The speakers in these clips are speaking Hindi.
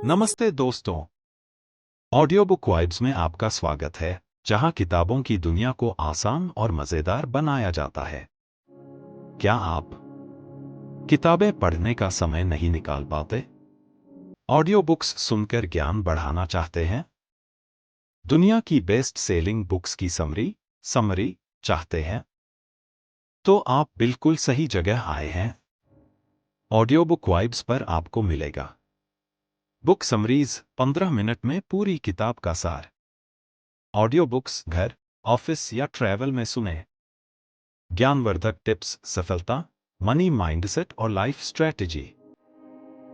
नमस्ते दोस्तों, ऑडियो बुक वाइब्स में आपका स्वागत है, जहां किताबों की दुनिया को आसान और मजेदार बनाया जाता है। क्या आप किताबें पढ़ने का समय नहीं निकाल पाते? ऑडियो बुक्स सुनकर ज्ञान बढ़ाना चाहते हैं? दुनिया की बेस्ट सेलिंग बुक्स की समरी चाहते हैं? तो आप बिल्कुल सही जगह आए हैं। ऑडियो बुक वाइब्स पर आपको मिलेगा बुक समरीज, 15 मिनट में पूरी किताब का सार। ऑडियो बुक्स घर, ऑफिस या ट्रैवल में सुने। ज्ञानवर्धक टिप्स, सफलता, मनी माइंडसेट और लाइफ स्ट्रेटजी।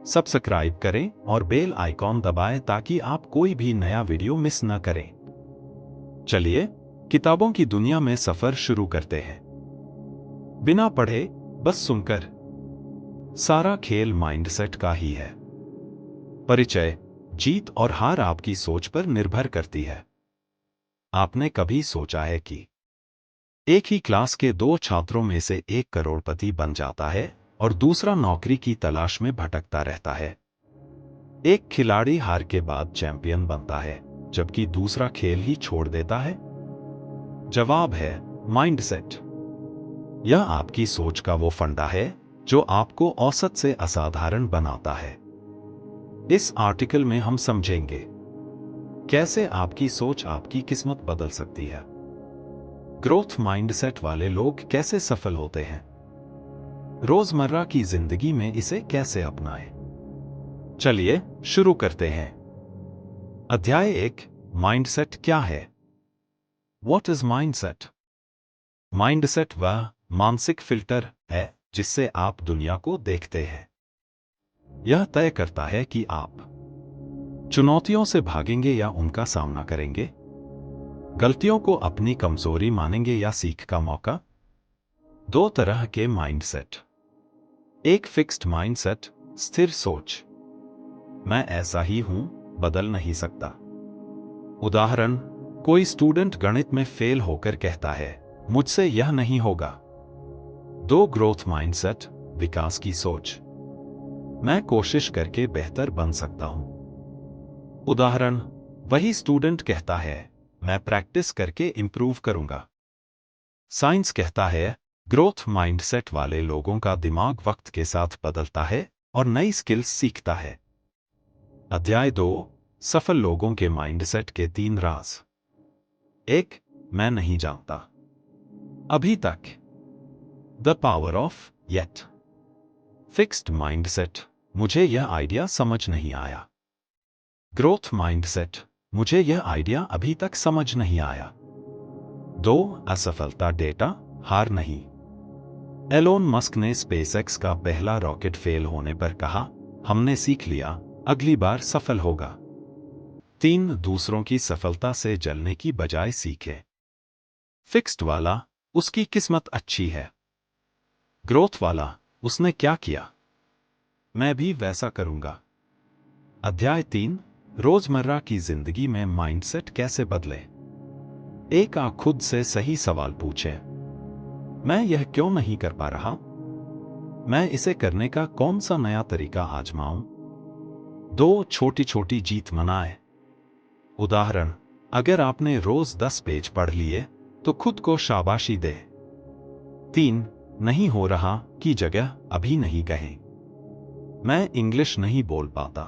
सब्सक्राइब करें और बेल आइकॉन दबाएं ताकि आप कोई भी नया वीडियो मिस न करें। चलिए किताबों की दुनिया में सफर शुरू करते हैं। बिना पढ़े, बस सुनकर। सारा खेल माइंडसेट का ही है। परिचय, जीत और हार आपकी सोच पर निर्भर करती है। आपने कभी सोचा है कि एक ही क्लास के दो छात्रों में से एक करोड़पति बन जाता है और दूसरा नौकरी की तलाश में भटकता रहता है? एक खिलाड़ी हार के बाद चैंपियन बनता है, जबकि दूसरा खेल ही छोड़ देता है। जवाब है माइंडसेट। यह आपकी सोच का वो फंडा है जो आपको औसत से असाधारण बनाता है। इस आर्टिकल में हम समझेंगे कैसे आपकी सोच आपकी किस्मत बदल सकती है। ग्रोथ माइंडसेट वाले लोग कैसे सफल होते हैं, रोजमर्रा की जिंदगी में इसे कैसे अपनाएं। चलिए शुरू करते हैं। अध्याय 1, माइंडसेट क्या है? What is mindset? माइंडसेट वह मानसिक फिल्टर है जिससे आप दुनिया को देखते हैं। यह तय करता है कि आप चुनौतियों से भागेंगे या उनका सामना करेंगे, गलतियों को अपनी कमजोरी मानेंगे या सीख का मौका। दो तरह के माइंडसेट। एक फिक्स्ड माइंडसेट, स्थिर सोच, मैं ऐसा ही हूं, बदल नहीं सकता। उदाहरण, कोई स्टूडेंट गणित में फेल होकर कहता है, मुझसे यह नहीं होगा। दो ग्रोथ माइंडसेट, विकास की सोच, मैं कोशिश करके बेहतर बन सकता हूं। उदाहरण, वही स्टूडेंट कहता है, मैं प्रैक्टिस करके इंप्रूव करूंगा। साइंस कहता है, ग्रोथ माइंडसेट वाले लोगों का दिमाग वक्त के साथ बदलता है और नई स्किल्स सीखता है। अध्याय 2, सफल लोगों के माइंडसेट के 3 राज। 1, मैं नहीं जानता अभी तक। The power of yet. Fixed mindset, मुझे यह आइडिया समझ नहीं आया। ग्रोथ माइंडसेट, मुझे यह आइडिया अभी तक समझ नहीं आया। 2, असफलता डेटा, हार नहीं। एलोन मस्क ने स्पेसएक्स का पहला रॉकेट फेल होने पर कहा, हमने सीख लिया, अगली बार सफल होगा। 3, दूसरों की सफलता से जलने की बजाय सीखे। फिक्स्ड वाला, उसकी किस्मत अच्छी है। ग्रोथ वाला, उसने क्या किया, मैं भी वैसा करूंगा। अध्याय 3, रोजमर्रा की जिंदगी में माइंडसेट कैसे बदले। एक, आप खुद से सही सवाल पूछें। मैं यह क्यों नहीं कर पा रहा? मैं इसे करने का कौन सा नया तरीका आजमाऊं? 2, छोटी छोटी जीत मनाएं। उदाहरण, अगर आपने रोज 10 पेज पढ़ लिए तो खुद को शाबाशी दे। 3, नहीं हो रहा की जगह अभी नहीं कहें, मैं इंग्लिश नहीं बोल पाता,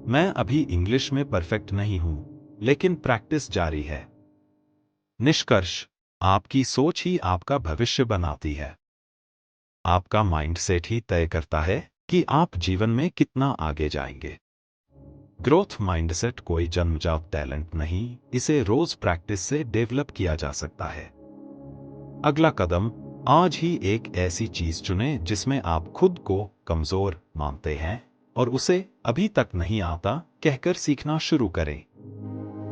मैं अभी इंग्लिश में परफेक्ट नहीं हूं, लेकिन प्रैक्टिस जारी है। निष्कर्ष, आपकी सोच ही आपका भविष्य बनाती है। आपका माइंडसेट ही तय करता है कि आप जीवन में कितना आगे जाएंगे। ग्रोथ माइंडसेट कोई जन्मजात टैलेंट नहीं, इसे रोज प्रैक्टिस से डेवलप किया जा सकता है। अगला कदम, आज ही एक ऐसी चीज चुनें जिसमें आप खुद को कमजोर मानते हैं और उसे अभी तक नहीं आता कहकर सीखना शुरू करें।